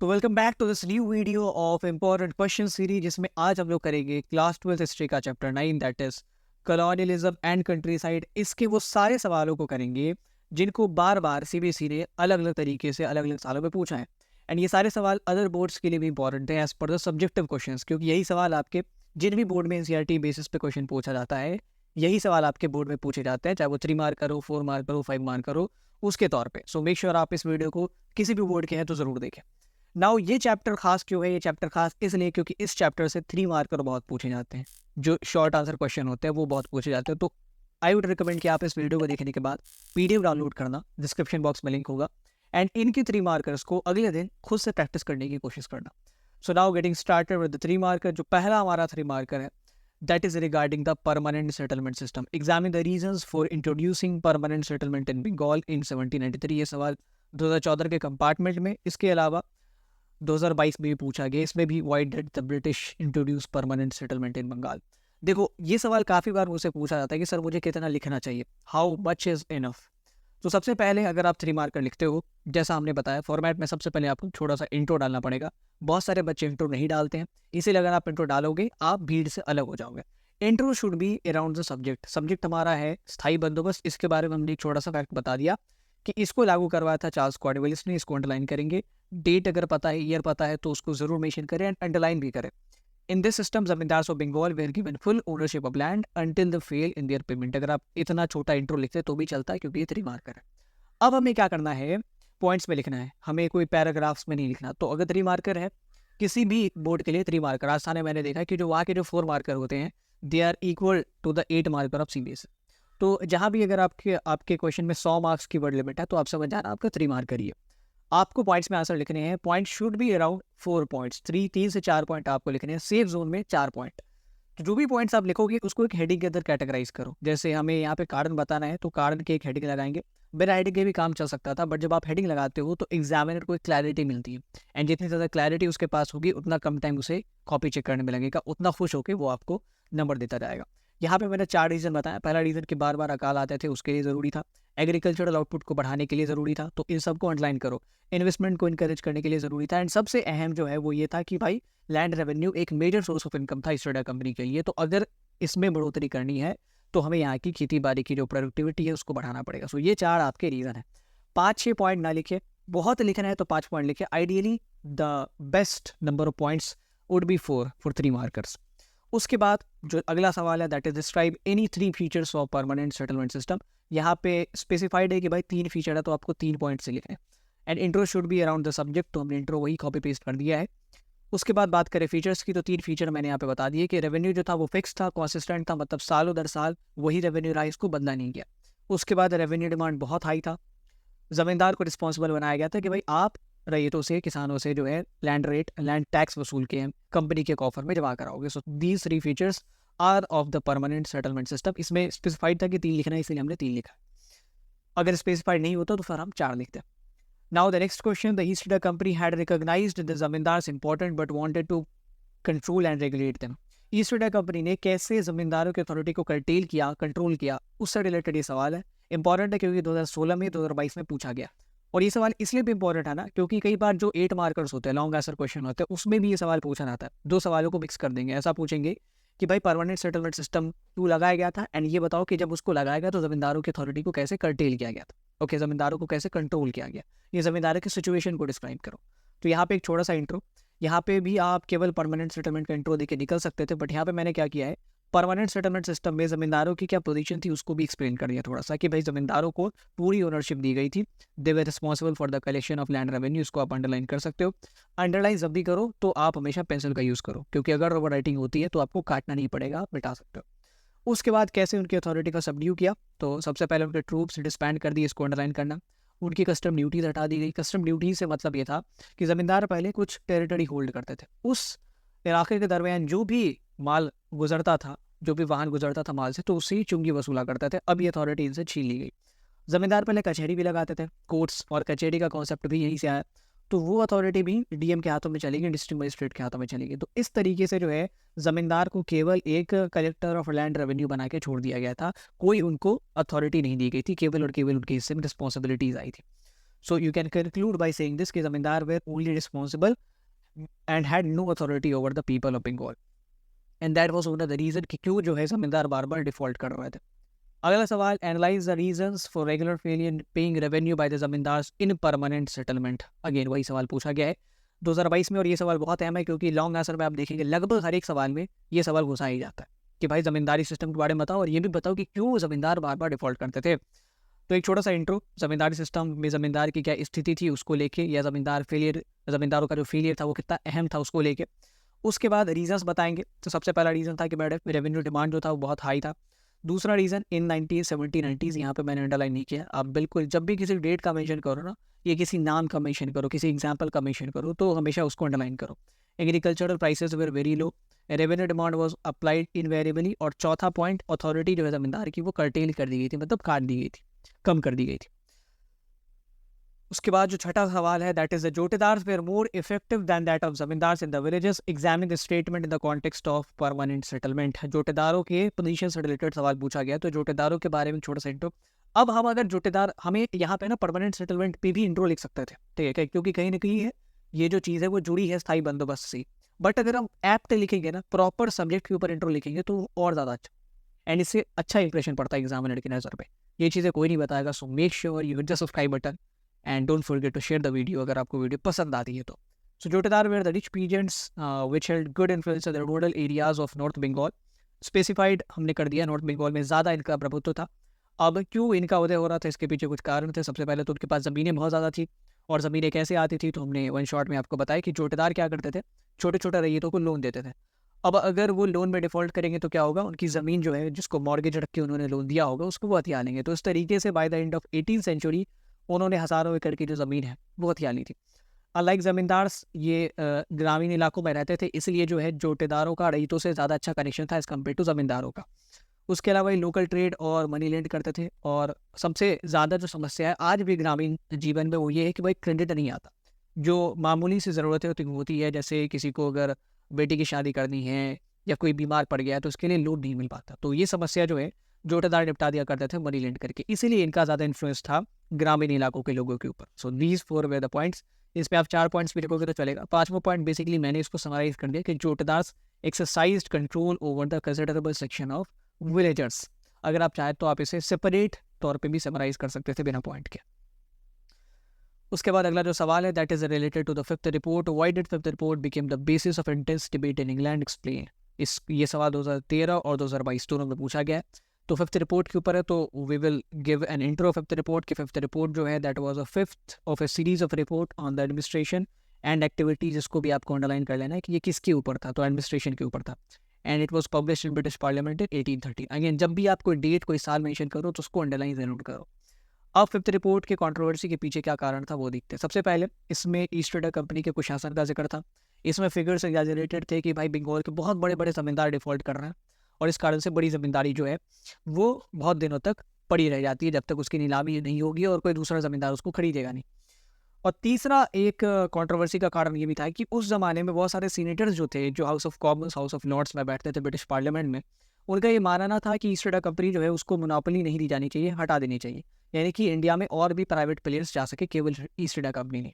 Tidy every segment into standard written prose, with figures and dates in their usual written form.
तो welcome back to this new video of important question series, जिसमें आज हम लोग करेंगे क्लास 12th हिस्ट्री का chapter 9, that is colonialism and countryside. इसके वो सारे सवालों को करेंगे जिनको बार बार सीबीएसई ने अलग अलग तरीके से अलग अलग सालों में पूछा है। एंड ये सारे सवाल अदर बोर्ड्स के लिए भी इंपॉर्टेंट है as per the subjective questions, क्योंकि यही सवाल आपके जिन भी बोर्ड में एनसीईआरटी बेसिस पे क्वेश्चन पूछा जाता है, यही सवाल आपके बोर्ड में पूछे जाते हैं, चाहे वो 3 मार्कर हो, 4 मार्कर हो, 5 मार्कर हो, उसके तौर पे। सो मेक श्योर आप इस वीडियो को किसी भी बोर्ड के हैं तो जरूर देखें। नाउ ये चैप्टर खास क्यों है? ये चैप्टर खास इसलिए क्योंकि इस चैप्टर से 3 मार्कर बहुत पूछे जाते हैं, जो शॉर्ट आंसर क्वेश्चन होते हैं वो बहुत पूछे जाते हैं। तो आई वुड रिकमेंड कि आप इस वीडियो को देखने के बाद पीडीएफ डाउनलोड करना, डिस्क्रिप्शन बॉक्स में लिंक होगा, एंड इनके 3 मार्कर्स को अगले दिन खुद से प्रैक्टिस करने की कोशिश करना। So now getting started with the 3 marker. जो पहला हमारा 3 मार्कर है, that is regarding the permanent settlement system. Examine the reasons for introducing permanent settlement in Bengal in 1793। ये सवाल 2014 के कंपार्टमेंट में, इसके अलावा 2022 में भी पूछा गया। इसमें भी why did the British introduce permanent settlement in Bengal। देखो, ये सवाल काफ़ी बार मुझसे पूछा जाता है कि सर मुझे कितना लिखना चाहिए, how much is enough। तो सबसे पहले अगर आप 3 मार्कर लिखते हो, जैसा हमने बताया फॉर्मेट में, सबसे पहले आपको थोड़ा सा इंट्रो डालना पड़ेगा। बहुत सारे बच्चे इंट्रो नहीं डालते हैं, इसीलिए अगर आप इंट्रो डालोगे आप भीड़ से अलग हो जाओगे। Intro should be around the subject. Subject हमारा है स्थायी बंदोबस्त। इसके बारे में हमने एक छोटा सा फैक्ट बता दिया कि इसको लागू करवाया था चार्ल्स कॉर्नवालिस ने। इसको अंडरलाइन करेंगे। डेट अगर पता है, ईयर पता है, तो उसको जरूर मेंशन करें एंड अंडरलाइन भी करें। In this system zamindars of Bengal were given full ownership of land until the fail in their payment. अगर आप इतना छोटा इंट्रो लिखते तो भी चलता है, क्योंकि ये 3 मार्कर है। अब हमें क्या करना है, पॉइंट्स में लिखना है, हमें कोई पैराग्राफ्स में नहीं लिखना। तो अगर 3 मार्कर है किसी भी बोर्ड के लिए, 3 मार्कर राजस्थान में मैंने देखा है कि जो वहाँ के जो 4 मार्कर होते हैं, they are equal to the 8 marker of CBSE. तो जहाँ भी अगर आपके क्वेश्चन में 100 मार्क्स की वर्ड लिमिट है, तो आप समझ जाना आपका 3 मार्कर ही है। आपको पॉइंट्स में आंसर लिखने हैं। Point should be around 4 points. 3 से 4 पॉइंट आपको लिखने हैं। सेफ जोन में 4 पॉइंट। तो जो भी पॉइंट्स आप लिखोगे उसको एक हेडिंग के अंदर कैटेगराइज करो। जैसे हमें यहाँ पे कारण बताना है, तो कारण की एक हेडिंग लगाएंगे। बिना हेडिंग के भी काम चल सकता था, बट जब आप हेडिंग लगाते हो तो एग्जामिनर को एक क्लैरिटी मिलती है, एंड जितनी ज़्यादा क्लैरिटी उसके पास होगी उतना कम टाइम उसे कॉपी चेक करने में लगेगा, उतना खुश होकर वो आपको नंबर देता जाएगा। यहाँ पे मैंने 4 रीज़न बताया। पहला रीज़न कि बार बार अकाल आते थे, उसके लिए ज़रूरी था। एग्रीकल्चरल आउटपुट को बढ़ाने के लिए ज़रूरी था, तो इन सबको अंडरलाइन करो। इन्वेस्टमेंट को इनकरेज करने के लिए ज़रूरी था, एंड सबसे अहम जो है वो ये था कि भाई लैंड रेवेन्यू एक मेजर सोर्स ऑफ इनकम था ईस्ट इंडिया कंपनी के लिए। तो अगर इसमें बढ़ोतरी करनी है तो हमें यहाँ की खेती बाड़ी की जो प्रोडक्टिविटी है उसको बढ़ाना पड़ेगा। सो ये 4 आपके रीज़न है। 5-6 पॉइंट ना लिखे, बहुत लिखना है तो 5 पॉइंट लिखे। Ideally the best number of points would be 4 for 3 markers. उसके बाद जो अगला सवाल है, that is describe any 3 features of permanent settlement system. यहाँ पे स्पेसिफाइड है कि भाई 3 फीचर है, तो आपको 3 पॉइंट से लिखना है। And intro should be around the subject, तो हमने इंट्रो वही कॉपी पेस्ट कर दिया है। उसके बाद बात करें फीचर्स की, तो 3 फीचर मैंने यहाँ पे बता दिए कि रेवेन्यू जो था वो फिक्स था, कंसिस्टेंट था, मतलब सालों दर साल वही रेवेन्यू रहा, इसको बदला नहीं गया। उसके बाद रेवेन्यू डिमांड बहुत हाई था। जमींदार को रिस्पॉन्सिबल बनाया गया था कि भाई आप रैयतों से, किसानों से जो है लैंड टैक्स वसूल के कंपनी के कॉफर में जमा कराओगे। So these 3 features are of the permanent settlement system. इसमें स्पेसिफाइड था कि 3 लिखना है, इसलिए हमने 3 लिखा। अगर स्पेसिफाइड नहीं होता तो फिर हम 4 लिखते हैं। Now the next question, the East India Company had recognized the zamindars important but wanted to control and regulate them। East India company ने कैसे जमींदारों की अथॉरिटी को कर्टेल किया, कंट्रोल किया, उससे रिलेटेड ये सवाल है। इंपॉर्टेंट है क्योंकि 2016 में 2022 में पूछा गया। और ये सवाल इसलिए भी इंपॉर्टेंट है ना, क्योंकि कई बार जो 8 मार्कर्स होते हैं, लॉन्ग आंसर क्वेश्चन होते हैं, उसमें भी ये सवाल पूछा जाता है। 2 सवालों को मिक्स कर देंगे। ऐसा पूछेंगे कि भाई परमानेंट सेटलमेंट सिस्टम क्यों लगाया गया था, एंड ये बताओ कि जब उसको लगाया गया तो जमींदारों की अथॉरिटी को कैसे कर्टेल किया गया था। ओके, जमींदारों को कैसे कंट्रोल किया गया, ये जमींदारों की सिचुएशन को डिस्क्राइब करो। तो यहाँ पे एक छोटा सा इंट्रो। यहाँ पे भी आप केवल परमानेंट सेटलमेंट का इंट्रो देके निकल सकते थे, बट यहाँ पे मैंने क्या किया है, परमानेंट सेटलमेंट सिस्टम में जमींदारों की क्या पोजीशन थी उसको भी एक्सप्लेन कर दिया थोड़ा सा, कि भाई जमींदारों को पूरी ओनरशिप दी गई थी। They were responsible for the collection of land revenue. इसको आप अंडरलाइन कर सकते हो। अंडरलाइन जब भी करो तो आप हमेशा पेंसिल का यूज़ करो, क्योंकि अगर ओवर राइटिंग होती है तो आपको काटना नहीं पड़ेगा, आप मिटा सकते हो। उसके बाद कैसे उनकी अथॉरिटी का सबड्यू किया, तो सबसे पहले उनके ट्रूप्स डिस्बैंड कर दिए, इसको अंडरलाइन करना। उनकी कस्टम ड्यूटीज हटा दी गई। कस्टम ड्यूटी से मतलब ये था कि ज़मींदार पहले कुछ टेरिटरी होल्ड करते थे, उस इलाके के दरमियान जो भी माल गुजरता था, जो भी वाहन गुजरता था माल से, तो उससे ही चुंगी वसूला करते थे। अब ये अथॉरिटी इनसे छीन ली गई। ज़मींदार पहले कचहरी भी लगाते थे, कोर्ट्स, और कचहरी का कॉन्सेप्ट भी यहीं से आया। तो वो अथॉरिटी भी डीएम के हाथों में चलेगी, डिस्ट्रिक्ट मजिस्ट्रेट के हाथों में चलेगी। तो इस तरीके से जो है ज़मींदार को केवल एक कलेक्टर ऑफ लैंड रेवेन्यू बना के छोड़ दिया गया था। कोई उनको अथॉरिटी नहीं दी गई थी, केवल और केवल उनके हिस्से में रिस्पॉन्सिबिलिटीज आई थी। So you can conclude by saying this कि जमींदार were only responsible and had no authority over the people of Bengal. And that was one of the reason कि क्यों जो है जमींदार बार बार डिफॉल्ट कर रहे थे. अगला सवाल, analyse the reasons for regular failure in paying revenue by the zamindars in permanent settlement. Again वही सवाल पूछा गया है 2022 में, और ये सवाल बहुत अहम है क्योंकि लॉन्ग आंसर में आप देखेंगे लगभग हर एक सवाल में ये सवाल घुसा ही जाता है कि भाई जमींदारी सिस्टम के बारे में बताओ और ये भी बताओ कि क्यों जमींदार बार बार डिफॉल्ट करते थे. तो एक छोटा सा इंट्रो, जमींदारी सिस्टम में जमींदार की क्या स्थिति थी उसको लेके, या जमींदारों का जो फेलियर था वो कितना अहम था उसको लेके. उसके बाद रीजंस बताएंगे. तो सबसे पहला रीज़न था कि मैडम रेवेन्यू डिमांड जो था वो बहुत हाई था. दूसरा रीज़न इन 1970-90s, यहाँ पे मैंने अंडरलाइन नहीं किया. आप बिल्कुल जब भी किसी डेट का मेंशन करो ना, या किसी नाम का मेंशन करो, किसी एग्जाम्पल का मेंशन करो, तो हमेशा उसको अंडरलाइन करो. Agricultural prices were very low, revenue demand was applied invariably. और चौथा पॉइंट, अथॉरिटी जो है जमींदार की वो कर्टेल कर दी गई थी, मतलब काट दी गई थी, कम कर दी गई थी. उसके बाद जो छठा सवाल है, that is the jotedars were more effective than that of zamindars in the villages. Examining the statement in the context of permanent settlement. जोटेदारों के पोजीशन से रिलेटेड सवाल पूछा गया, तो जोटेदारों के बारे में छोटा सा इंट्रो. अब हम अगर जोटेदार, हमें यहाँ पे ना परमानेंट सेटलमेंट पे भी इंट्रो लिख सकते थे, ठीक है, क्योंकि कहीं ना कहीं है ये जो चीज़ है वो जुड़ी है स्थायी बंदोबस्त से. बट अगर हम ऐप्ट लिखेंगे ना, प्रॉपर सब्जेक्ट के ऊपर इंट्रो लिखेंगे तो और ज़्यादा अच्छा, एंड इससे अच्छा इंप्रेशन पड़ता है एग्जामिनर की नज़र पे. ये चीज़ें कोई नहीं बताएगा. So make sure you hit the subscribe button and don't forget to share the video अगर आपको वीडियो पसंद आती है तो. So जोटेदार were the rich peasants which held good influence in the rural areas of North Bengal. Specified हमने कर दिया, north Bengal में ज़्यादा इनका प्रभुत्व था. अब क्यों इनका उदय हो रहा था, इसके पीछे कुछ कारण थे. सबसे पहले तो उनके पास ज़मीनें बहुत ज़्यादा थी, और ज़मीनें कैसे आती थी तो हमने वन शॉट में आपको बताया कि जोटेदार क्या करते थे, छोटे छोटे रैयतों को लोन देते थे. अब अगर वो लोन में डिफॉल्ट करेंगे तो क्या होगा, उनकी ज़मीन जो है जिसको मॉर्गेज रख के उन्होंने लोन दिया होगा उसको वो हथिया लेंगे. तो इस तरीके से by the end of 18th century उन्होंने हज़ारों एकड़ की जो ज़मीन है वो हथिया ली थी. अलाइक ज़मींदार्स ये ग्रामीण इलाकों में रहते थे, इसलिए जो है जोटेदारों का रईतों से ज़्यादा अच्छा कनेक्शन था एज़ कम्पेयर टू ज़मींदारों का. उसके अलावा ये लोकल ट्रेड और मनी लेंड करते थे. और सबसे ज़्यादा जो समस्या है आज भी ग्रामीण जीवन में वो ये है कि भाई क्रेडिट नहीं आता. जो मामूली सी ज़रूरतें होती है, जैसे किसी को अगर बेटी की शादी करनी है या कोई बीमार पड़ गया है तो उसके लिए लोन नहीं मिल पाता. तो ये समस्या जो है जोटेदार निपटा दिया करते थे मनी लेंड करके, इसीलिए इनका ज़्यादा इन्फ्लुएंस था ग्रामीण इलाकों के लोगों के ऊपर. So these 4 way the points. इस पे आप 4 पॉइंट्स भी लिखोगे तो चलेगा. 5वां पॉइंट बेसिकली मैंने इसको समराइज कर दिया कि jotedars exercised control over the considerable section of villagers. अगर आप चाहें तो आप इसे सेपरेट तौर पे भी समराइज कर सकते थे बिना पॉइंट के. उसके बाद अगला जो सवाल है, that is related to the fifth report. Why did fifth report became the basis of intense debate in England, explain. ये सवाल 2013 और 2022 दोनों में पूछा गया है. तो फिफ्थ रिपोर्ट के ऊपर है, तो we will give an intro fifth report. की फिफ्थ रिपोर्ट जो है that was a fifth of a series of report on the administration and activities. जिसको भी आपको अंडरलाइन कर लेना है कि ये किसके ऊपर था, तो एडमिनिस्ट्रेशन के ऊपर था. And it was published in British parliament in 1830. Again जब भी आप कोई डेट कोई साल मेंशन करो तो उसको अंडरलाइन जरूर करो. अब फिफ्थ रिपोर्ट के कंट्रोवर्सी के पीछे क्या कारण था वो देखते हैं. सबसे पहले इसमें ईस्ट इंडिया कंपनी के कुशासन का जिक्र था. इसमें फिगर्स एग्जैजरेटेड थे कि भाई बंगाल के बहुत बड़े बड़े जमींदार डिफॉल्ट कर रहे हैं, और इस कारण से बड़ी ज़मींदारी जो है वो बहुत दिनों तक पड़ी रह जाती है जब तक उसकी नीलामी नहीं होगी और कोई दूसरा ज़मींदार उसको खरीदेगा नहीं. और तीसरा एक कंट्रोवर्सी का कारण ये भी था कि उस ज़माने में बहुत सारे सीनेटर्स जो थे, जो House of Commons, House of Lords में बैठते थे ब्रिटिश पार्लियामेंट में, उनका ये मानना था कि ईस्ट इंडिया कंपनी जो है उसको मोनोपोली नहीं दी जानी चाहिए, हटा देनी चाहिए. यानी कि इंडिया में और भी प्राइवेट प्लेयर्स जा सके, केवल ईस्ट इंडिया कंपनी नहीं.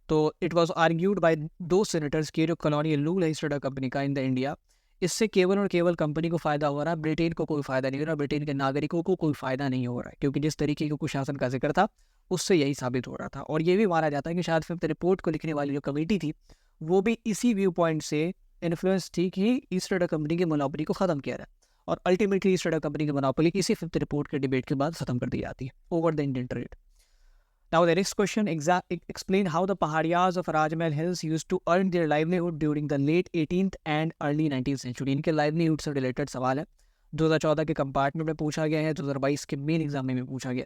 तो इट वॉज आर्ग्यूड बाय दो सेनेटर्स की जो कॉलोनियल रूल है ईस्ट इंडिया कंपनी का इन द इंडिया, इससे केवल और केवल कंपनी को फ़ायदा हो रहा है, ब्रिटेन को कोई फ़ायदा नहीं हो रहा, ब्रिटेन के नागरिकों को कोई फ़ायदा नहीं हो रहा है. क्योंकि जिस तरीके का कुशासन का जिक्र था उससे यही साबित हो रहा था. और ये भी माना जाता है कि शायद फिफ्थ रिपोर्ट को लिखने वाली जो कमेटी थी वो भी इसी व्यू पॉइंट से इन्फ्लुएंस थी कि ईस्ट इंडिया कंपनी की मोनोपोली को ख़त्म किया जाए. और अल्टीमेटली ईस्ट इंडिया कंपनी की मोनोपोली इसी फिफ्थ रिपोर्ट के डिबेट के बाद ख़त्म कर दी जाती है over the Indian trade. Now the next question, explain how the Paharias of Rajmahal Hills used to earn their livelihood during the late 18th and early 19th century. इनके livelihood से related सवाल है. 2014 के कंपार्टमेंट में पूछा गया है, 2022 के मेन एग्जाम में पूछा गया.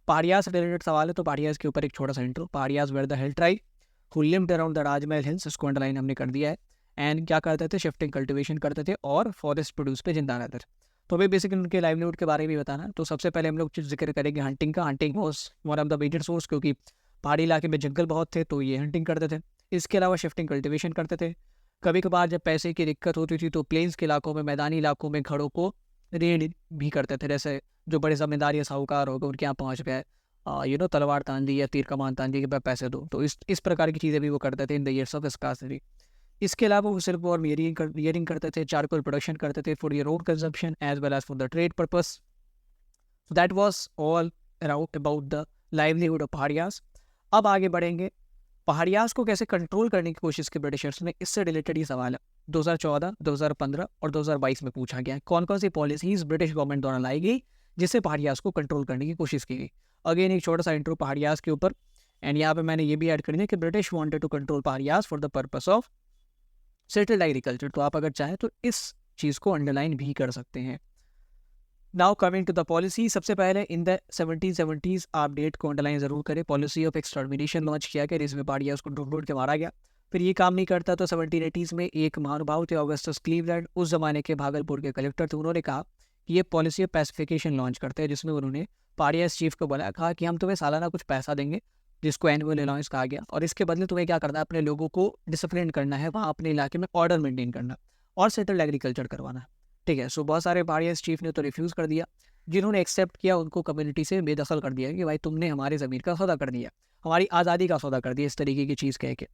पहाड़ियाज से रिलेटेड सवाल है, तो पहाड़ियाज के ऊपर एक छोटा सा intro. Paharias were the hill tribe who lived around the Rajmahal hills, इसको अंडरलाइन हमने कर दिया है. एंड क्या करते थे, शिफ्टिंग कल्टिवेशन करते थे और फॉरेस्ट प्रोड्यूस पे जिंदा रहते थे. तो अभी बेसिकली उनके लाइवलीहुड के बारे में बताना. तो सबसे पहले हम लोग जिक्र करेंगे हंटिंग का. Hunting was one of the major source, क्योंकि पहाड़ी इलाके में जंगल बहुत थे तो ये हंटिंग करते थे. इसके अलावा शिफ्टिंग कल्टिवेशन करते थे. कभी कभार जब पैसे की दिक्कत होती थी तो प्लेन्स के इलाकों में, मैदानी इलाकों में घरों को रेड भी करते थे. जैसे जो बड़े जमींदार या साहूकार हो गए उनके यहाँ पहुँच गए, तलवार तान दी या तीर कमान तान दी कि भाई पैसे दो। तो इस प्रकार की चीज़ें भी वो करते थे in the years of scarcity. इसके अलावा वो सिर्फ और मियरिंग करते थे, चारकोल प्रोडक्शन करते थे for your own consumption as well as for the trade purpose. So that was all around about the livelihood of Paharias. अब आगे बढ़ेंगे, पहाड़ियास को कैसे कंट्रोल करने की कोशिश की ब्रिटिशर्स ने, इससे रिलेटेड ये सवाल है 2014, 2015 और 2022 में पूछा गया है। कौन कौन सी पॉलिसीज ब्रिटिश गवर्नमेंट द्वारा लाई गई जिससे पहाड़ियास को कंट्रोल करने की कोशिश की गई। अगेन एक छोटा सा इंट्रो पहाड़ियास के ऊपर, एंड यहाँ पे मैंने ये भी ऐड कर दिया कि British wanted to control Paharias for the purpose of settled agriculture. तो आप अगर चाहें तो इस चीज़ को अंडरलाइन भी कर सकते हैं। Now coming to the policy, सबसे पहले इन द 1770s आप डेट को अंडरलाइन जरूर करें, पॉलिसी ऑफ एक्सटर्मिनेशन लॉन्च किया गया जिसमें पहाड़ियास को ढूंढ ढूंढ के मारा गया। फिर ये काम नहीं करता तो 1780s में एक महानुभाव थे ऑगस्टस क्लीवलैंड, उस जमाने के भागलपुर के कलेक्टर थे, उन्होंने कहा कि ये पॉलिसी ऑफ पैसिफिकेशन लॉन्च करते हैं, जिसमें उन्होंने पहाड़ियास चीफ को बोला, कहा कि हम तुम्हें सालाना कुछ पैसा देंगे जिसको एनुअल अलाउंस कहा गया, और इसके बदले तुम्हें क्या करना है, अपने लोगों को डिसिप्लिन करना है, वहाँ अपने इलाके में ऑर्डर मेंटेन करना और सेटल्ड एग्रीकल्चर करवाना है। ठीक है, सो बहुत सारे पहाड़ियास चीफ ने तो रिफ्यूज़ कर दिया, जिन्होंने एक्सेप्ट किया उनको कम्युनिटी से बेदखल कर दिया कि भाई तुमने हमारे ज़मीन का सौदा कर दिया, हमारी आज़ादी का सौदा कर दिया, इस तरीके की चीज़ कह के।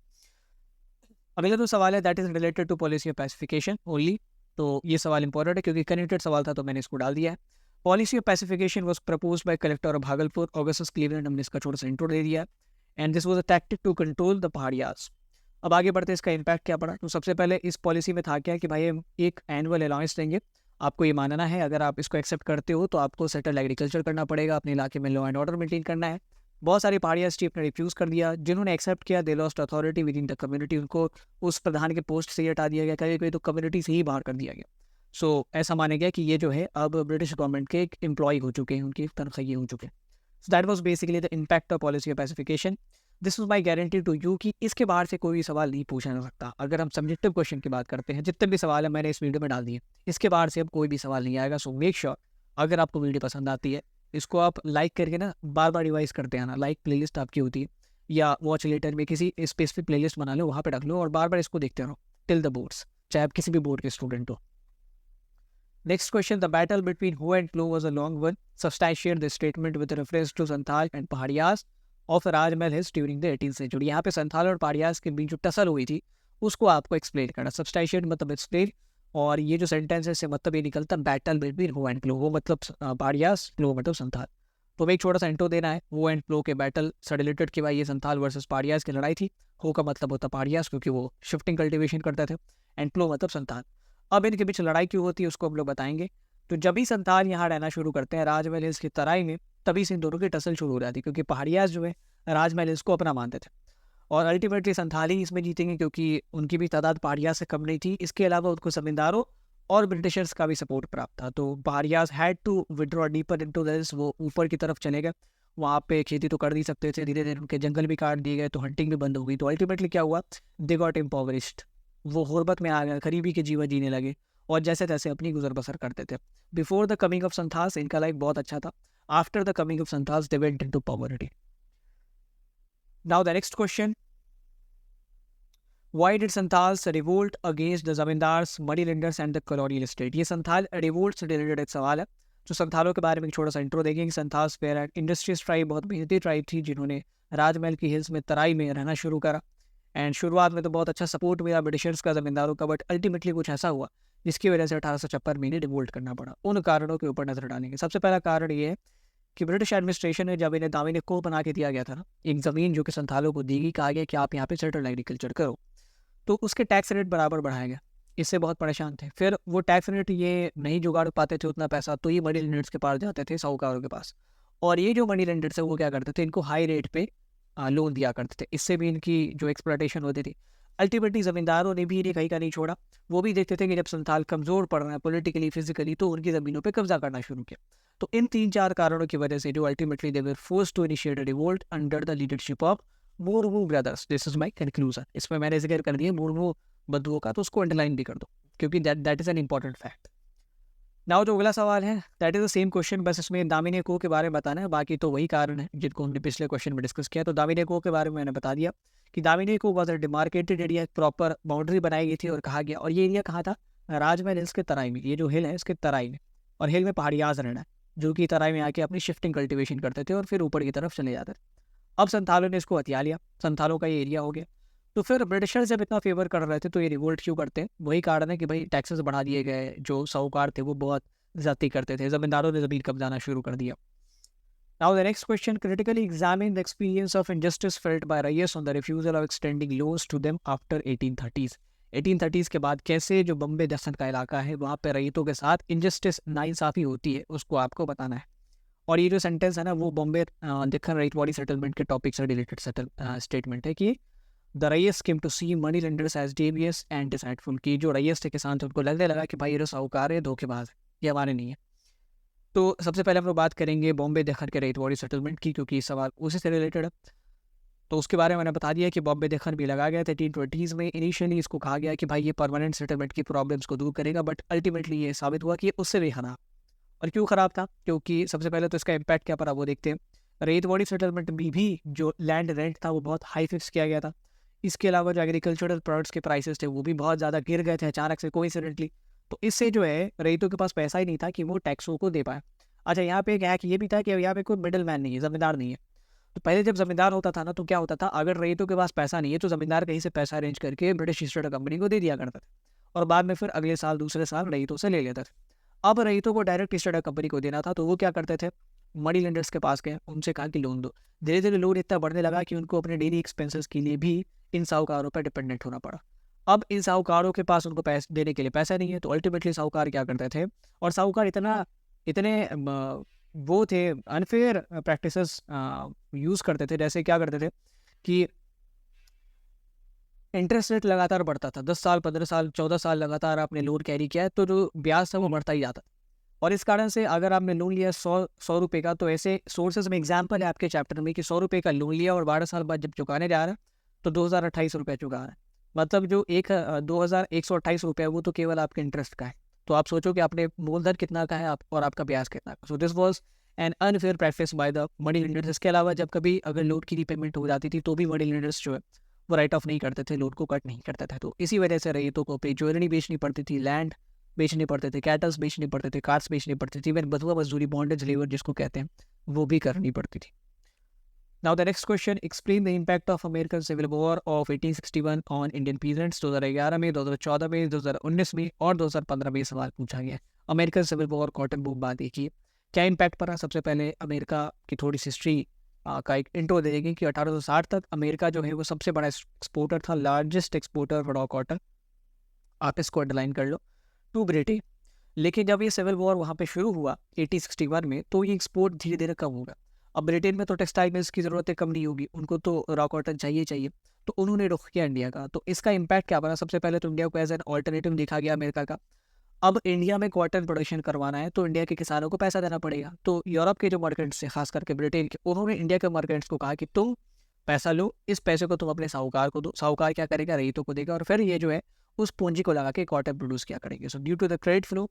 अगला जो सवाल है that is related to policy of pacification only. तो ये सवाल इंपॉर्टेंट है क्योंकि कनेक्टेड सवाल था तो मैंने इसको डाल दिया है। Policy of pacification was propose by collector of Bhagalpur Augustus Cleveland, हमने इसका छोटा सा इंट्रो दे दिया, and this was a tactic to control the Paharias. अब आगे बढ़ते इसका इम्पैक्ट क्या पड़ा। तो सबसे पहले इस पॉलिसी में था क्या कि भाई हम एक एनुअल अलाउंस देंगे, आपको ये मानना है, अगर आप इसको एक्सेप्ट करते हो तो आपको सेटल एग्रीकल्चर करना पड़ेगा, अपने इलाके में लॉ एंड ऑर्डर मेंटेन करना है। बहुत सारी पहाड़ियास चीफ ने रिफ्यूज़ कर दिया, जिन्होंने एक्सेप्ट किया they lost authority with in the community, उनको उस प्रधान के पोस्ट से ही हटा दिया गया, कभी कभी तो कम्युनिटी से ही बाहर कर दिया गया। सो ऐसा माना गया कि ये जो है अब ब्रिटिश गवर्नमेंट के एक एम्प्लॉय हो चुके हैं, उनकी तनख्वाही हो चुके हैं। So that was basically the impact of policy of pacification. This was my guarantee to you कि इसके बाहर से कोई भी सवाल नहीं पूछा जा सकता। अगर हम सब्जेक्टिव क्वेश्चन की बात करते हैं, जितने भी सवाल है मैंने इस वीडियो में डाल दिए, इसके बाहर से अब कोई भी सवाल नहीं आएगा। सो मेक श्योर अगर आपको वीडियो पसंद आती है, इसको आप लाइक करके ना बार बार रिवाइज करते आना। लाइक प्लेलिस्ट आपकी होती है या वॉच लेटर में किसी स्पेसिफिक प्लेलिस्ट बना लो, वहाँ पे रख लो और बार बार इसको देखते रहो टिल द बोर्ड्स, चाहे आप किसी भी बोर्ड के स्टूडेंट हो। Next question, the battle between Ho and Plo was a long one. Substantiate the statement with reference to Santhal and Pahadiyas of Rajmahal Hills during the 18th century. यहाँ पे संथाल और पहाड़ियास के बीच जो टसल हुई थी उसको आपको एक्सप्लेन करना। सब्सटैशिएट मतलब एक्सप्लेन, और ये जो सेंटेंस है इससे मतलब ये निकलता बैटल बिटवीन हो एंड प्लो। हो मतलब पहाड़ियास, प्लो मतलब संथाल। तो एक छोटा सा इंट्रो देना है हो एंड प्लो के बैटल से रिलेटेड कि भाई ये संथाल वर्सेस पहाड़ियास की लड़ाई थी। हो का मतलब होता पहाड़ियास क्योंकि वो शिफ्टिंग कल्टिवेशन करते थे, एंड प्लो मतलब संथाल। अब इनके बीच लड़ाई क्यों होती है उसको हम लोग बताएंगे। तो जब भी संथाल यहाँ रहना शुरू करते हैं राजमहल हिल्स की तराई में, तभी से इन दोनों की टसल शुरू हो जाती है, क्योंकि पहाड़ियास जो है राजमहल हिल्स को अपना मानते थे, और अल्टीमेटली संथाल ही इसमें जीतेंगे क्योंकि उनकी भी तादाद पहाड़ियास से कम नहीं थी। इसके अलावा उनको जमींदारों और ब्रिटिशर्स का भी सपोर्ट प्राप्त था। तो Paharias had to withdraw deeper into the hills, वो ऊपर की तरफ चले गए, वहाँ पे खेती तो कर नहीं सकते थे, धीरे धीरे उनके जंगल भी काट दिए गए, तो हंटिंग भी बंद हो गई। तो अल्टीमेटली क्या हुआ, दे गॉट इम्पोवरिश्ड, वो गुर्बत में आ गए, गरीबी के जीवन जीने लगे और जैसे तैसे अपनी गुजर बसर करते थे। Before the coming of Santhals इनका लाइफ बहुत अच्छा था, after the coming of Santhals they went into poverty. Now the next question, Why did Santhals revolt against the zamindars, money lenders and the colonial state. ये Santhal revolt से related एक सवाल है। जो संथालों के बारे में एक छोटा सा इंट्रो देखेंगे। संथाल्स वेयर इंडस्ट्रियस ट्राइब, बहुत मेहनती ट्राइब थी जिन्होंने राजमहल की हिल्स में तराई में रहना शुरू करा, एंड शुरुआत में तो बहुत अच्छा सपोर्ट मिला ब्रिटिशर्स का, जमींदारों का, बट अल्टीमेटली कुछ ऐसा हुआ जिसकी वजह से 1856 में इन्हें रिवोल्ट करना पड़ा। उन कारणों के ऊपर नजर डालेंगे। सबसे पहला कारण ये है कि ब्रिटिश एडमिनिस्ट्रेशन ने जब इन्हें दामिनी को बना के दिया गया था ना, एक ज़मीन जो कि संथालों को दी गई, कहा गया कि आप यहाँ पे सेटल्ड एग्रीकल्चर करो, तो उसके टैक्स रेट बराबर बढ़ाया गया। इससे बहुत परेशान थे। फिर वो टैक्स रेट ये नहीं जुगाड़ पाते थे उतना पैसा, तो ये मनी लेंडर्स के पास जाते थे, साहूकारों के पास, और ये जो मनी लेंडर्स है वो क्या करते थे, इनको हाई रेट पे लोन दिया करते थे। इससे भी इनकी जो एक्सप्लॉयटेशन होती थी। अल्टीमेटली ज़मींदारों ने भी इन्हें कहीं का नहीं छोड़ा। वो भी देखते थे कि जब संथाल कमज़ोर पड़ रहा है पॉलिटिकली फिजिकली, तो उनकी ज़मीनों पे कब्जा करना शुरू किया। तो इन 3-4 कारणों की वजह से जो ultimately they were forced to initiate a revolt under the leadership of Murmu brothers. This is my conclusion. इसमें मैंने जिक्र कर दिया मुर्मू बंधुओं का, तो उसको अंडरलाइन भी कर दो क्योंकि that is an important fact. Now जो अगला सवाल है that is the same question, बस इसमें दामिनी को के बारे में बताना है, बाकी तो वही कारण है जिनको हमने पिछले क्वेश्चन में डिस्कस किया। तो दामिनी को के बारे में मैंने बता दिया कि दामिनी को was a demarcated area, proper boundary बनाई गई थी और कहा गया, और ये एरिया कहाँ था, राजमहल हिल्स के तराई में। ये जो हिल है इसके तराई में, और हिल में पहाड़ियाज रहना है। जो कि तराई में आके अपनी शिफ्टिंग कल्टिवेशन करते थे और फिर ऊपर की तरफ चले जाते थे। अब संथालों ने इसको हथिया लिया, संथालों का ये एरिया हो गया। तो फिर ब्रिटिशर्स जब इतना फेवर कर रहे थे तो ये रिवोल्ट क्यों करते हैं? वही कारण है कि भाई टैक्सेस बढ़ा दिए गए, जो साहूकार थे वो बहुत ज्यादती करते थे, जमींदारों ने जमीन कब्जाना शुरू कर दिया। Now the next question, critically examine the experience of injustice felt by riots on the refusal of extending loans to them after 1830s। 1830s के बाद कैसे जो बम्बे दसन का इलाका है वहाँ पे रईतों के साथ इंजस्टिस, नाइंसाफ़ी होती है, उसको आपको बताना है। और ये जो सेंटेंस है ना वो बॉम्बे दक्कन रईतवाड़ी सेटलमेंट के टॉपिक से रिलेटेड स्टेटमेंट है कि the ryots came to see money lenders as devious and deceitful, की जो रईस थे किसान थे उनको लगने लगा कि भाई ये जो साहूकार है धोखेबाज है, ये हमारे नहीं है। तो सबसे पहले हम लोग बात करेंगे बॉम्बे दक्कन के रईतवाड़ी सेटलमेंट की, क्योंकि सवाल उसी से रिलेटेड है। तो उसके बारे में मैंने बता दिया कि बॉम्बे दक्कन भी लगाया गया था 1820s में। इनिशियली इसको कहा गया कि भाई ये परमानेंट सेटलमेंट की प्रॉब्लम्स को दूर करेगा, बट अल्टीमेटली ये साबित हुआ कि ये उससे भी खराब। और क्यों ख़राब था? क्योंकि सबसे पहले तो इसका इम्पैक्ट क्या पड़ा वो देखते हैं। रईतवाड़ी सेटलमेंट में भी जो लैंड रेंट था वो बहुत हाई फिक्स किया गया था। इसके अलावा जो एग्रीकल्चरल प्रोडक्ट्स के प्राइसेस थे वो भी बहुत ज़्यादा गिर गए थे अचानक से, कोइंसिडेंटली। तो इससे जो है रईतों के पास पैसा ही नहीं था कि वो टैक्सों को दे पाए। अच्छा, यहाँ पे एक हैक ये भी था कि यहाँ पे कोई मिडिल मैन नहीं है, ज़मींदार नहीं है। तो पहले जब ज़मींदार होता था ना तो क्या होता था, अगर रईतों के पास पैसा नहीं है तो ज़मींदार कहीं से पैसा अरेंज करके ब्रिटिश ईस्ट इंडिया कंपनी को दे दिया करता था, और बाद में फिर अगले साल दूसरे साल रईतों से ले लेता था। अब रईतों को डायरेक्ट ईस्ट इंडिया कंपनी को देना था, तो वो क्या करते थे, मनी लेंडर्स के पास गए, उनसे कहा कि लोन दो। धीरे धीरे लोन इतना बढ़ने लगा कि उनको अपने डेली एक्सपेंसेस के लिए भी इन साहूकारों पर डिपेंडेंट होना पड़ा। अब इन साहूकारों के पास उनको पैसे देने के लिए पैसा नहीं है, तो अल्टीमेटली साहूकार क्या करते थे, और साहूकार इतने वो थे, अनफेयर प्रैक्टिसेस यूज़ करते थे। जैसे क्या करते थे कि इंटरेस्ट रेट लगातार बढ़ता था, 10 साल 15 साल 14 साल लगातार आपने लोन कैरी किया है तो जो ब्याज था वो बढ़ता ही जाता था। और इस कारण से अगर आपने लोन लिया 100 रुपये का, तो ऐसे सोर्सेज में एग्जाम्पल है आपके चैप्टर में कि 100 रुपये का लोन लिया और 12 साल बाद जब चुकाने जा रहा है तो 2028 रुपये चुका रहा है। मतलब जो 2128 रुपये है वो तो केवल आपके इंटरेस्ट का है। तो आप सोचो कि आपने मूलधन कितना का है आप और आपका ब्याज कितना का। So this was an unfair practice by the money lenders. इसके अलावा जब कभी अगर लोन की रीपेमेंट हो जाती थी तो भी मनी लेंडर्स जो है वो राइट ऑफ नहीं करते थे, लोन को कट नहीं करते थे। तो इसी वजह से रईतों को अपनी ज्वेलरी बेचनी पड़ती थी, लैंड बेचने पड़ते थे, कैटल्स बेचने पड़ते थे, कार्स बेचनी पड़ती थी, इवन बधुआ मजदूरी, बॉन्डेज लेबर जिसको कहते हैं, वो भी करनी पड़ती थी। Now the next question, explain the impact of American civil war of 1861 on Indian peasants. 2011 में, 2014 में, 2019 में और 2015 में सवाल पूछा गया। American civil war, cotton boom बात देखिए क्या इम्पैक्ट पड़ा। सबसे पहले अमेरिका की थोड़ी सी हिस्ट्री का एक इंट्रो दे देंगे कि 1860 तक अमेरिका जो है वो सबसे बड़ा एक्सपोर्टर था, लार्जेस्ट एक्सपोर्टर फॉर कॉटन, आप इसको अंडरलाइन कर लो, टू ब्रिटेन। लेकिन जब ये सिविल वॉर वहाँ पे शुरू हुआ 1861 में, तो ये एक्सपोर्ट धीरे धीरे कम होगा। अब ब्रिटेन में तो टेक्सटाइल मिल्स की ज़रूरतें कम नहीं होगी, उनको तो रॉ कॉटन चाहिए चाहिए, तो उन्होंने रुख किया इंडिया का। तो इसका इम्पैक्ट क्या बना, सबसे पहले तो इंडिया को एज एन ऑल्टरनेटिव देखा गया अमेरिका का। अब इंडिया में कॉटन प्रोडक्शन करवाना है तो इंडिया के किसानों को पैसा देना पड़ेगा। तो यूरोप के जो मार्केट्स थे, खास करके ब्रिटेन के, उन्होंने इंडिया के मार्केट्स को कहा कि तुम पैसा लो, इस पैसे को तुम अपने साहूकार को दो, साहूकार क्या करेगा, रईतों को देगा, और फिर ये जो है उस पूंजी को लगा के कॉटन प्रोड्यूस क्या करेंगे। So due to the credit flow,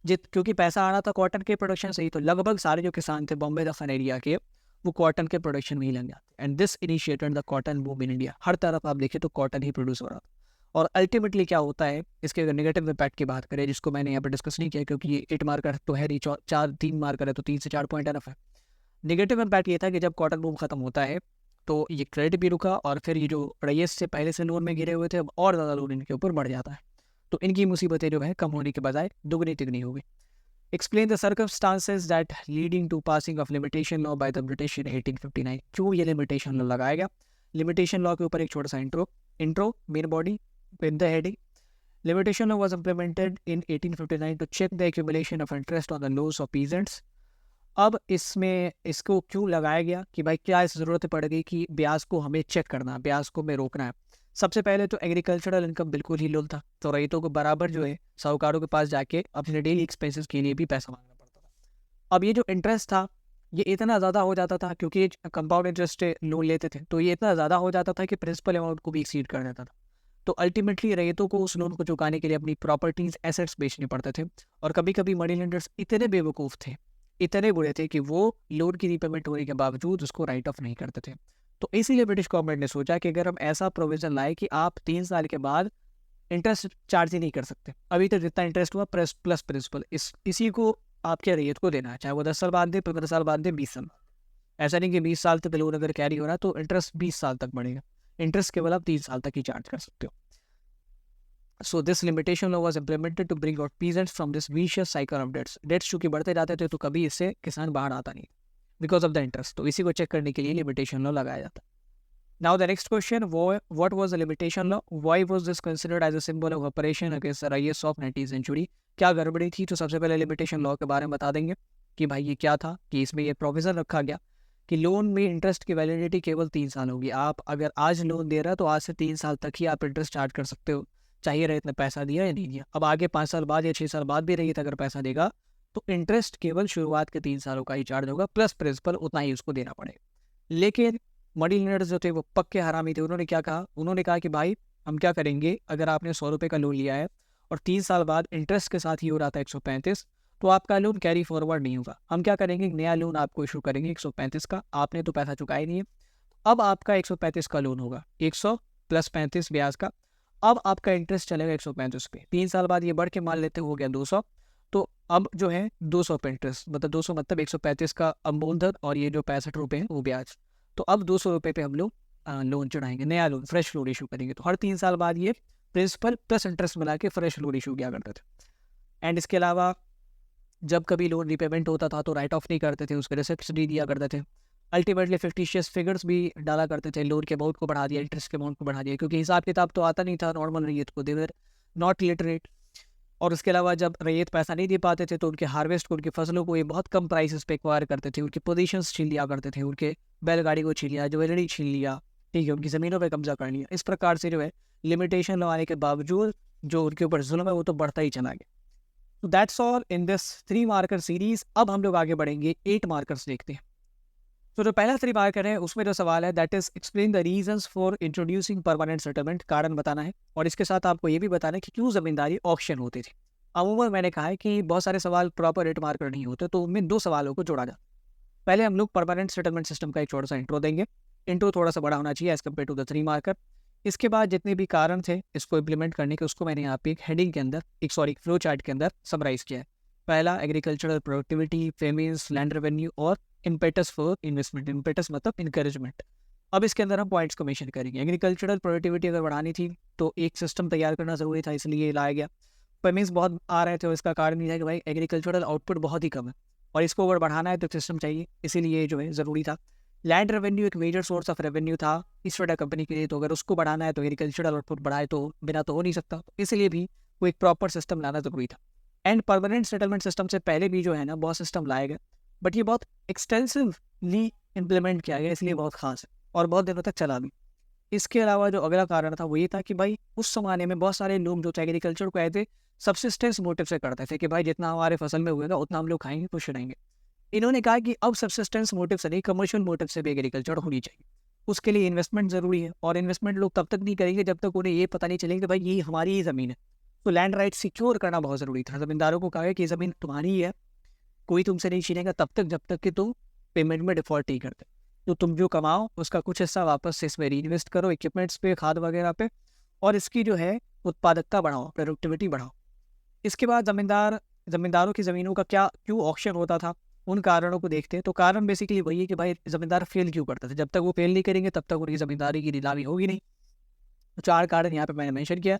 क्योंकि पैसा आना था कॉटन के प्रोडक्शन से ही, तो लगभग सारे जो किसान थे बॉम्बे दफन एरिया के, वो कॉटन के प्रोडक्शन में ही लग जाते। And this initiated the cotton boom in India. हर तरफ आप देखें तो कॉटन ही प्रोड्यूस हो रहा था। और अल्टीमेटली क्या होता है, इसके अगर नेगेटिव इम्पैक्ट की बात करें, जिसको मैंने यहाँ पर डिस्कस नहीं किया क्योंकि ये 8 मार्कर तो है नहीं, 3 मार्कर है, तो 3 से 4 पॉइंट एनफ है। नेगेटिव इम्पैक्ट ये था कि जब कॉटन बूम खत्म होता है तो ये क्रेडिट भी रुका, और फिर ये जो रईस से पहले से लोन में गिरे हुए थे अब और ज़्यादा लोन इनके ऊपर बढ़ जाता है। तो इनकी मुसीबतें जो है कम होने के बजाय दुगनी तिगनी हो गई। Explain the circumstances that leading to passing of limitation law by the British in 1859। क्यों ये लिमिटेशन लॉ लगाया गया? लिमिटेशन लॉ के ऊपर एक छोटा सा intro main body with the heading. Limitation law was implemented in 1859 to check the accumulation of interest on the loss of peasants. अब इसमें इसको क्यों लगाया गया कि भाई क्या इस ज़रूरत पड़ गई कि ब्याज को हमें चेक करना, ब्याज को हमें रोकना है। सबसे पहले तो एग्रीकल्चरल इनकम बिल्कुल ही लोल था, तो रईतों को बराबर जो है साहूकारों के पास जाके अपने डेली एक्सपेंसेस के लिए भी पैसा मांगना पड़ता था। अब ये जो इंटरेस्ट था ये इतना ज़्यादा हो जाता था, क्योंकि कंपाउंड इंटरेस्ट लोन लेते थे, तो ये इतना ज़्यादा हो जाता था कि प्रिंसिपल अमाउंट को भी एक्सीड कर देता था। तो अल्टीमेटली रईतों को उस लोन को चुकाने के लिए अपनी प्रॉपर्टीज, एसेट्स बेचने पड़ते थे। और कभी कभी मनी लेंडर्स इतने बेवकूफ़ थे, इतने बुरे थे कि वो लोन की रीपेमेंट होने के बावजूद उसको राइट ऑफ नहीं करते थे। तो इसीलिए ब्रिटिश गवर्नमेंट ने सोचा कि अगर हम ऐसा प्रोविजन लाए कि आप 3 साल के बाद इंटरेस्ट चार्ज ही नहीं कर सकते, अभी तक जितना इंटरेस्ट हुआ प्लस प्रिंसिपल, इसी को आपके रैयत को देना है, चाहे वो 10 साल बाद दे, 15 साल बाद दे, 20 साल बाद। ऐसा नहीं कि 20 साल तक लोन अगर कैरी हो रहा है तो इंटरेस्ट 20 साल तक बढ़ेगा, इंटरेस्ट केवल आप 3 साल तक ही चार्ज कर सकते हो। So this limitation law was implemented to bring out peasants from this vicious cycle of debts. Debts चूंकि बढ़ते जाते थे तो कभी इससे किसान बाहर आता नहीं बिकॉज ऑफ द इंटरेस्ट, तो इसी को चेक करने के लिए लिमिटेशन लॉ लगाया जाता है। Now the next question, what was the limitation law? Why was this considered as a symbol of oppression against the riots of 19th century? क्या गड़बड़ी थी? तो सबसे पहले लिमिटेशन लॉ के बारे में बता देंगे कि भाई ये क्या था, कि इसमें ये प्रोविजन रखा गया कि लोन में इंटरेस्ट की वैलिडिटी केवल 3 साल होगी। आप अगर आज लोन दे रहे हो तो आज से 3 साल तक ही आप इंटरेस्ट चार्ज कर सकते हो, चाहिए रहे इतना पैसा दिया या नहीं दिया। अब आगे 5 साल बाद या 6 साल बाद भी रही अगर पैसा देगा तो इंटरेस्ट केवल शुरुआत के 3 सालों का ही चार्ज होगा, प्लस प्रिंसिपल उतना ही उसको देना पड़ेगा। लेकिन मनी लेंडर्स जो थे वो पक्के हरामी थे, उन्होंने क्या कहा, उन्होंने कहा कि भाई हम क्या करेंगे, अगर आपने 100 रुपये का लोन लिया है और 3 साल बाद इंटरेस्ट के साथ ही हो रहा था 135, तो आपका लोन कैरी फॉरवर्ड नहीं होगा। हम क्या करेंगे, नया लोन आपको इशू करेंगे 135 का, आपने तो पैसा चुकाया नहीं है, अब आपका 135 का लोन होगा, 100 प्लस 35 ब्याज का, अब आपका इंटरेस्ट चलेगा 135 पे। 3 साल बाद ये बढ़ के मान लेते हो गया 200, तो अब जो है 200 पे इंटरेस्ट, मतलब 200 मतलब 135 का अब मूलधन और ये जो 65 रुपये हैं वो ब्याज। तो अब 200 रुपये पे हम लोग लोन चढ़ाएंगे, नया लोन फ्रेश लोन इशू करेंगे। तो हर 3 साल बाद ये प्रिंसिपल प्लस इंटरेस्ट मिला के फ्रेश लोन इशू किया करते थे। एंड इसके अलावा जब कभी लोन रिपेमेंट होता था तो राइट ऑफ नहीं करते थे, उसके रिसिप्ट्स नहीं दिया करते थे। अल्टीमेटली फिक्टिशियस फिगर्स भी डाला करते थे, लोन के अमाउंट को बढ़ा दिया, इंटरेस्ट के अमाउंट को बढ़ा दिया, क्योंकि हिसाब किताब तो आता नहीं था नॉर्मल रैयत को, दे वर नॉट लिटरेट। और उसके अलावा जब रैयत पैसा नहीं दे पाते थे तो उनके हार्वेस्ट को, उनकी फसलों को ये बहुत कम प्राइसेस पे एक्वायर करते थे, उनकी पोजीशंस छीन लिया करते थे, उनके बैलगाड़ी को छीन लिया, ज्वेलरी छीन लिया, ठीक है, उनकी ज़मीनों पे कब्जा कर लिया। इस प्रकार से जो है लिमिटेशन लगाने के बावजूद जो उनके ऊपर जुल्म है वो तो बढ़ता ही चला गया। तो that's all in this 3 marker series. अब हम लोग आगे बढ़ेंगे 8 मार्कर्स देखते हैं। तो जो पहला 3 मार्कर है उसमें जो सवाल है that is explain the reasons for introducing permanent settlement, कारण बताना है, और इसके साथ आपको ये भी बताना है कि क्यों जमींदारी ऑक्शन होती थी। अमूमन मैंने कहा है कि बहुत सारे सवाल प्रॉपर 8 मार्कर नहीं होते, तो उनमें 2 सवालों को जोड़ा जाता है। पहले हम लोग परमानेंट सेटलमेंट सिस्टम का एक छोटा सा इंट्रो देंगे, इंट्रो थोड़ा सा बड़ा होना चाहिए as compare to the 3 marker. इसके बाद जितने भी कारण थे इसको इम्प्लीमेंट करने के, उसको मैंने यहाँ पे एक हेडिंग के अंदर, एक फ्लो चार्ट के अंदर समराइज किया है। पहला agricultural productivity, famines, land revenue और इम्पेटस फॉर इन्वेस्टमेंट। इम्पेटस मतलब इनकरेजमेंट। अब इसके अंदर हम पॉइंट्स को मेंशन करेंगे। एग्रीकल्चरल प्रोडक्टिविटी अगर बढ़ानी थी तो एक सिस्टम तैयार करना जरूरी था, इसलिए लाया गया। फेमिन्स बहुत आ रहे थे और इसका कारण ये है कि भाई एग्रीकल्चरल आउटपुट बहुत ही कम है और इसको अगर बढ़ाना है तो सिस्टम चाहिए, इसीलिए जो है ज़रूरी था। लैंड रेवेन्यू एक मेजर सोर्स ऑफ रेवेन्यू था इस छोटा कंपनी के लिए, तो अगर उसको बढ़ाना है तो एग्रीकल्चरल आउटपुट बढ़ाए तो बिना तो हो नहीं सकता, तो इसलिए भी वो एक प्रॉपर सिस्टम लाना जरूरी था। एंड परमानेंट सेटलमेंट सिस्टम से पहले भी जो है ना बहुत सिस्टम लाए गए, बट ये बहुत एक्सटेंसिवली इम्प्लीमेंट किया गया, इसलिए बहुत खास है और बहुत दिनों तक चला भी। इसके अलावा जो अगला कारण था वो ये था कि भाई उस जमाने में बहुत सारे लोग जो एग्रीकल्चर को ऐसे सब्सिस्टेंस मोटिव से करते थे कि भाई जितना हमारे फसल में हुएगा उतना हम लोग खाएंगे, खुश रहेंगे। इन्होंने कहा कि अब सब्सिस्टेंस मोटिव से नहीं, कमर्शियल मोटिव से भी एग्रीकल्चर होनी चाहिए। उसके लिए इन्वेस्टमेंट जरूरी है और इन्वेस्टमेंट लोग तब तक नहीं करेंगे जब तक उन्हें ये पता नहीं चलेगा कि भाई ये हमारी ही ज़मीन है। तो लैंड राइट सिक्योर करना बहुत ज़रूरी था। ज़मींदारों को कहा कि ज़मीन तुम्हारी ही है, कोई तुमसे नहीं छीनेगा तब तक जब तक कि तुम पेमेंट में डिफॉल्ट नहीं करते। तो तुम जो कमाओ उसका कुछ हिस्सा वापस से इसमें रीइन्वेस्ट करो, इक्विपमेंट्स पे, खाद वगैरह पे, और इसकी जो है उत्पादकता बढ़ाओ, प्रोडक्टिविटी बढ़ाओ। इसके बाद ज़मींदारों की ज़मीनों का क्यों ऑक्शन होता था, उन कारणों को देखते हैं। तो कारण बेसिकली वही है कि भाई ज़मींदार फेल क्यों करते थे, जब तक वो फेल नहीं करेंगे तब तक उनकी ज़मींदारी की नीलामी होगी नहीं। तो 4 कारण यहाँ पे मैंने मेंशन किया,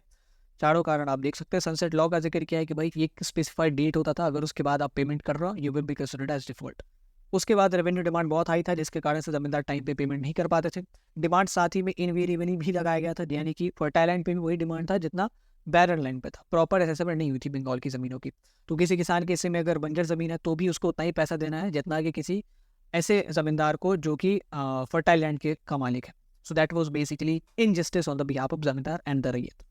चारों कारण आप देख सकते हैं। सनसेट लॉ का जिक्र किया है कि भाई एक स्पेसिफाइड डेट होता था, अगर उसके बाद आप पेमेंट कर रहे हो you will be considered as default. उसके बाद रेवेन्यू डिमांड बहुत हाई था जिसके कारण से ज़मींदार टाइम पे पेमेंट नहीं कर पाते थे। डिमांड साथ ही में इनवेरिएबली भी लगाया गया था, यानी कि फर्टाइल लैंड पे भी वही डिमांड था जितना बैरन लैंड पे था। प्रॉपर असेसमेंट नहीं हुई थी बंगाल की ज़मीनों की, तो किसी किसान के हिस्से में अगर बंजर ज़मीन है तो भी उसको उतना ही पैसा देना है जितना कि किसी ऐसे ज़मींदार को जो कि फर्टाइल लैंड के का मालिक है। सो that was basically injustice on the behalf of ज़मींदार एंड द रैयत।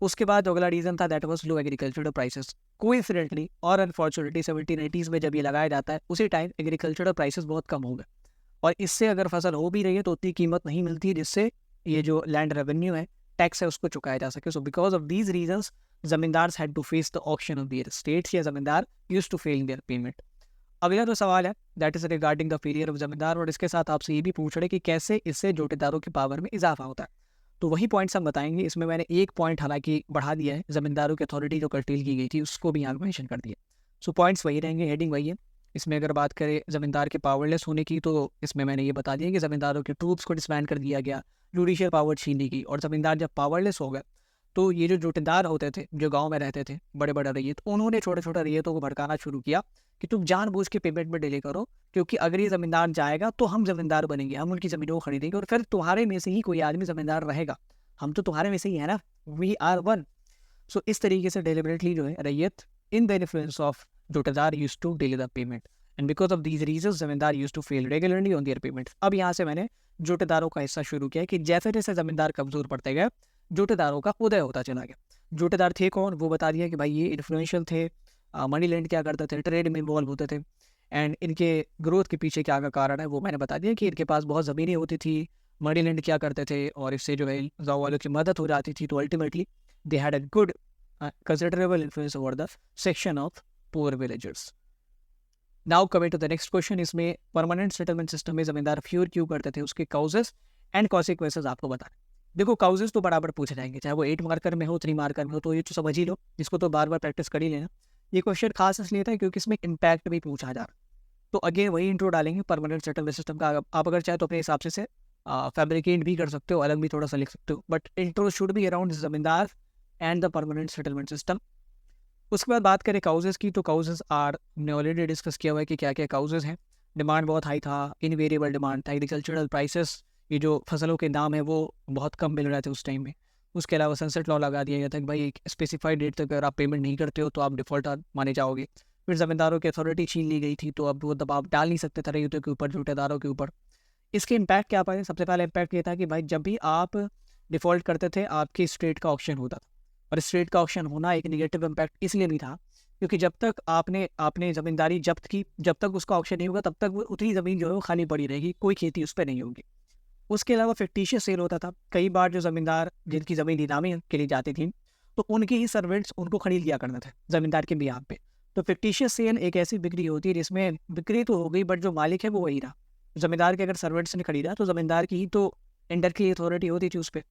उसके बाद अगला रीज़न था that was low agricultural prices. Coincidentally और अनफॉर्चुनेटली 1780s में जब ये लगाया जाता है उसी टाइम एग्रीकल्चरल प्राइसेस बहुत कम हो गए और इससे अगर फसल हो भी रही है तो उतनी कीमत नहीं मिलती है जिससे ये जो लैंड रेवेन्यू है, टैक्स है, उसको चुकाया जा सके। So because of these reasons zamindars had to face the auction of their states, या zamindar used to fail their payment. अगला जो सवाल है that is regarding the failure of zamindar, और इसके साथ आपसे ये भी पूछ रहे कि कैसे इससे जोटेदारों की पावर में इजाफा होता है। तो वही पॉइंट्स हम बताएंगे। इसमें मैंने एक पॉइंट हालांकि बढ़ा दिया है, जमींदारों की अथॉरिटी जो कर्टेल की गई थी उसको भी यहाँ मेंशन कर दिया। सो पॉइंट्स वही रहेंगे, हेडिंग वही है। इसमें अगर बात करें ज़मींदार के पावरलेस होने की, तो इसमें मैंने ये बता दिया कि ज़मींदारों के ट्रूप्स को डिसबैंड कर दिया गया, जुडिशियल पावर छीन ली गई, और ज़मींदार जब पावरलेस हो गए तो ये जो जोटेदार होते थे, जो गांव में रहते थे, बड़े बड़े रैयत, उन्होंने छोटे छोटे रैयतों को भड़काना शुरू किया कि तुम जानबूझ के पेमेंट में डिले करो, क्योंकि अगर ये ज़मींदार जाएगा तो हम ज़मींदार बनेंगे, हम उनकी ज़मीनों को खरीदेंगे और फिर तुम्हारे में से ही कोई आदमी ज़मींदार रहेगा, हम तो तुम्हारे में से ही है ना, वी आर वन। सो इस तरीके से डेलिबरेटली जो है ryot in the influence of jotedar used to delay the payment, and because of these reasons zamindar used to fail regularly on their payments. अब यहाँ से मैंने जोटेदारों का हिस्सा शुरू किया कि जैसे जैसे जमींदार कमजोर पड़ते गए, जोटेदारों का उदय होता चला गया। जोटेदार थे कौन, वो बता दिया कि भाई ये इन्फ्लुएंशियल थे, मनी लैंड क्या करते थे, ट्रेड में इन्वॉल्व होते थे, एंड इनके ग्रोथ के पीछे क्या का कारण है वो मैंने बता दिया कि इनके पास बहुत ज़मीनें होती थी, मनी लैंड क्या करते थे, और इससे जो है गाँव वालों की मदद हो जाती थी, तो ultimately they had a good considerable influence over the section of poor villagers. Now coming to the next question, इसमें परमानेंट सेटलमेंट सिस्टम में जमींदार फ्यूर क्यों करते थे, उसके काउजेस एंड कॉन्सिक्वेंसेस आपको बताएं। देखो काउजेस तो बराबर पूछे जाएंगे, चाहे वो 8 मार्कर में हो, 3 मार्कर में हो, तो ये तो समझ ही लो, इसको तो बार बार प्रैक्टिस कर ही लेना। ये क्वेश्चन खास इसलिए था क्योंकि इसमें इम्पैक्ट भी पूछा जा रहा है, तो अगेन वही इंट्रो डालेंगे परमानेंट सेटलमेंट सिस्टम का। आप अगर चाहे तो अपने हिसाब से फैब्रिकेट भी कर सकते हो, अलग भी थोड़ा सा लिख सकते हो, but intro should be around zamindar and the permanent settlement system. उसके बाद बात करें काउजेस की, तो काउजेस आर, हमने ऑलरेडी डिस्कस किया हुआ है कि क्या क्या काउजेस हैं। डिमांड बहुत हाई था, इनवेरिएबल डिमांड था, एग्रीकल्चरल प्राइसेस, ये जो फसलों के दाम है वो बहुत कम मिल रहे थे उस टाइम में। उसके अलावा सनसेट लॉ लगा दिया गया था कि भाई एक स्पेसिफाइड डेट तक अगर आप पेमेंट नहीं करते हो तो आप डिफॉल्टर माने जाओगे। फिर ज़मींदारों की अथॉरिटी छीन ली गई थी, तो अब वो दबाव डाल नहीं सकते थे रैयतों के ऊपर, जोटेदारों के ऊपर। इसके इम्पैक्ट क्या पाए, सबसे पहला इम्पैक्ट ये था कि भाई जब भी आप डिफ़ॉल्ट करते थे आपके स्टेट का ऑक्शन होता था, और स्टेट का ऑक्शन होना एक निगेटिव इम्पैक्ट इसलिए भी था क्योंकि जब तक आपने ज़मींदारी जब्त की, जब तक उसका ऑक्शन नहीं होगा तब तक वो उतनी ज़मीन जो है वो खाली पड़ी रहेगी, कोई खेती उस पर नहीं होगी। उसके अलावा फिक्टिशियस सेल होता था, कई बार जो ज़मींदार जिनकी ज़मीन नीलामी के लिए जाती थी तो उनके ही सर्वेंट्स उनको खरीद लिया करते थे ज़मींदार के बिहाफ पे। तो फिक्टिशियस सेल एक ऐसी बिक्री होती है जिसमें बिक्री तो हो गई बट जो मालिक है वो वही रहा। ज़मींदार के अगर सर्वेंट्स ने खरीदा तो ज़मींदार की ही तो इंडायरेक्टली अथॉरिटी होती थी उस पर।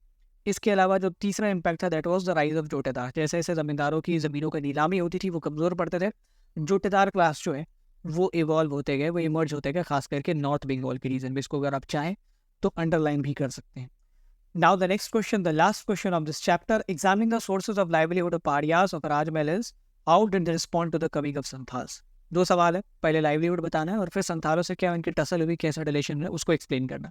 इसके अलावा जो तीसरा इम्पैक्ट था that was the rise of jotedar. जैसे जैसे ज़मींदारों की ज़मीनों की नीलामी होती थी वो कमज़ोर पड़ते थे, जोटेदार क्लास जो है वो इवॉल्व होते गए, वो इमर्ज होते गए, खास करके नॉर्थ बंगाल के रीजन में। इसको अगर आप चाहें तो अंडरलाइन भी कर सकते हैं। Now the next question, the last question of this chapter, examining the sources of livelihood of Paharias of Rajmahal is how did they respond to the coming of Santhals. 2 सवाल है, पहले लाइवलीहुड बताना है और फिर संथालों से क्या उनकी टसल हुई, कैसा रिलेशन है उसको एक्सप्लेन करना।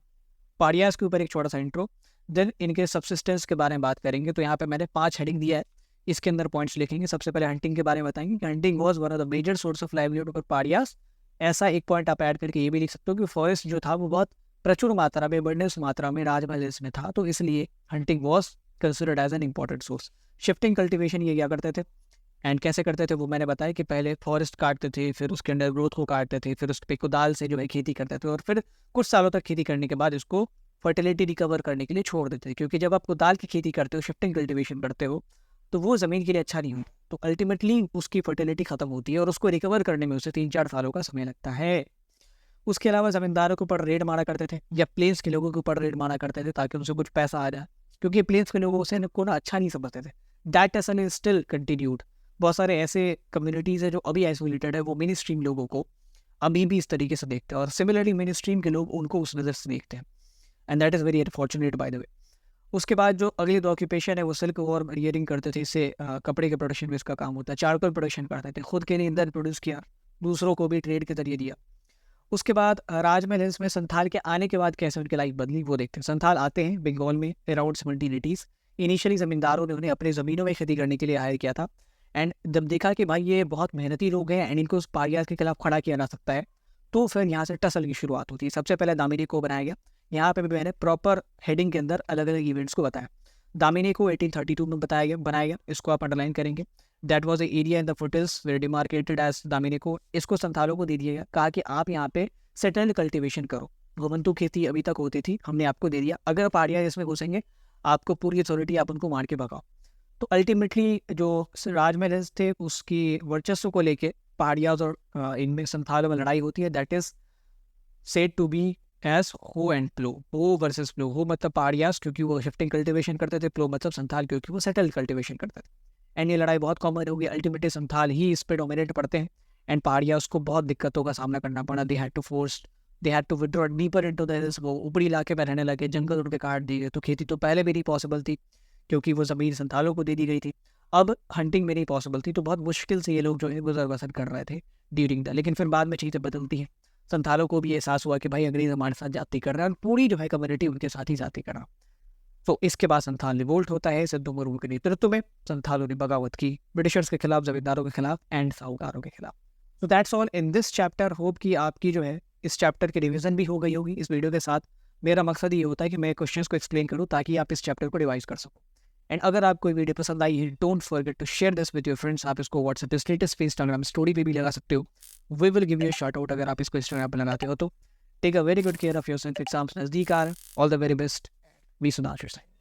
पाड़ियास के ऊपर एक छोटा सा इंट्रो, देन इनके सब्सिस्टेंस के बारे में बात करेंगे। तो यहाँ पे मैंने 5 हेडिंग दिया है, इसके अंदर पॉइंट्स लिखेंगे। सबसे पहले हंटिंग के बारे में बताएंगे कि hunting was one of the major source of livelihood for Paharias. ऐसा एक पॉइंट आप ऐड करके ये भी लिख सकते हो कि फॉरेस्ट जो था वो बहुत प्रचुर मात्रा में, बर्डनेस मात्रा में राजमहल में था, तो इसलिए hunting was considered as an important source. Shifting cultivation ये क्या करते थे एंड कैसे करते थे वो मैंने बताया कि पहले फॉरेस्ट काटते थे, फिर उसके अंडर ग्रोथ को काटते थे, फिर उस पर कुदाल से जो है खेती करते थे, और फिर कुछ सालों तक खेती करने के बाद इसको फर्टिलिटी रिकवर करने के लिए छोड़ देते थे। क्योंकि जब आप कुदाल की खेती करते हो, शिफ्टिंग कल्टिवेशन करते हो, तो वो ज़मीन के लिए अच्छा नहीं होता, तो अल्टीमेटली उसकी फर्टिलिटी खत्म होती है और उसको रिकवर करने में उसे 3-4 सालों का समय लगता है। उसके अलावा ज़मींदारों के ऊपर रेड मारा करते थे, या प्लेन्स के लोगों के ऊपर रेड मारा करते थे ताकि उनसे कुछ पैसा आ जाए, क्योंकि प्लेन्स के लोगों से को ना अच्छा नहीं समझते थे। That essence is still continued. बहुत सारे ऐसे कम्युनिटीज़ है जो अभी आइसोलेटेड है, वो मिनी स्ट्रीम लोगों को अभी भी इस तरीके से देखते हैं, और सिमिलरली मिनी स्ट्रीम के लोग उनको उस नज़र से देखते हैं, and that is very unfortunate by the way. उसके बाद जो अगले 2 ऑक्यूपेशन है वो सिल्क और बियरिंग करते थे, इससे कपड़े के प्रोडक्शन में इसका काम होता है। चारकोल प्रोडक्शन करते थे, खुद के लिए ईंधन प्रोड्यूस किया, दूसरों को भी ट्रेड के जरिए दिया। उसके बाद राजमहल हिल्स में संथाल के आने के बाद कैसे उनकी लाइफ बदली वो देखते हैं। संथाल आते हैं बंगाल में अराउंड 1780s। इनिशियली ज़मींदारों ने उन्हें अपने ज़मीनों में खेती करने के लिए हायर किया था, एंड जब देखा कि भाई ये बहुत मेहनती लोग हैं एंड इनको पाड़ियास के खिलाफ खड़ा किया जा सकता है, तो फिर यहाँ से टसल की शुरुआत होती है। सबसे पहले दामिनी को बनाया गया। यहाँ पे भी मैंने प्रॉपर हेडिंग के अंदर अलग अलग इवेंट्स को बताया। दामिनी को 1832 में बनाया गया, इसको आप अंडरलाइन करेंगे। That was a area in the foothills were demarcated as Damini को। इसको संथालों को दे दिया गया, कहा कि आप यहाँ पे सेटल्ड कल्टिवेशन करो। गोवंतु खेती अभी तक होती थी, हमने आपको दे दिया, अगर पाड़िया इसमें घुसेंगे आपको पूरी अथॉरिटी, आप उनको मार के भगाओ। तो अल्टीमेटली जो राजमहल थे उसकी वर्चस्व को लेके पहाड़ियाज और इनमें संथालों में लड़ाई होती है। That is said to be as hoe and plough, hoe versus प्लो। हो मतलब पहाड़ियाज क्योंकि वो शिफ्टिंग कल्टिवेशन करते थे, प्लो मतलब संथाल क्योंकि वो सेटल्ड कल्टिवेशन करते थे। एंड ये लड़ाई बहुत कॉमन होगी, अल्टीमेटली संथाल ही इस पर डोमिनेट पड़ते हैं एंड पहाड़ियाँ उसको बहुत दिक्कतों का सामना करना पड़ा। They had to withdraw deeper into the hills. वो ऊपरी इलाके में रहने लगे, जंगल उनके काट दिए गए। तो खेती तो पहले भी नहीं पॉसिबल थी क्योंकि वो ज़मीन संथालों को दे दी गई थी। अब हंटिंग भी नहीं पॉसिबल थी, तो बहुत मुश्किल से ये लोग जो है गुजर बसर कर रहे थे ड्यूरिंग द। लेकिन फिर बाद में चीज़ें बदलती हैं। संथालों को भी एहसास हुआ कि भाई अंग्रेज हमारे साथ जाती कर रहे हैं और पूरी जो है कम्युनिटी उनके साथ ही जाती कर रहा। तो इसके बाद संथाल रिवोल्ट होता है सिद्धू मुर्मू के नेतृत्व में। संथालों ने बगावत की ब्रिटिशर्स के खिलाफ, जमींदारों के खिलाफ एंड साहूकारों के खिलाफ। तो that's all in this chapter. Hope कि आपकी जो है इस चैप्टर की रिवीजन भी हो गई होगी इस वीडियो के साथ। मेरा मकसद ये होता है कि मैं क्वेश्चंस को एक्सप्लेन करूँ ताकि आप इस चैप्टर को रिवाइज कर सको। एंड अगर आपको वीडियो पसंद आई है, don't forget to share this with your friends. आप इसको व्हाट्सएप पे, स्टेटस पे, इंस्टाग्राम स्टोरी पे भी लगा सकते हो। We will give you a shout out अगर आप इसको इंस्टाग्राम पे लगाते हो तो। Take a very good care of yourself. Exams नजदीक आ रहे हैं। All the very best. We सुनाश योर साइड।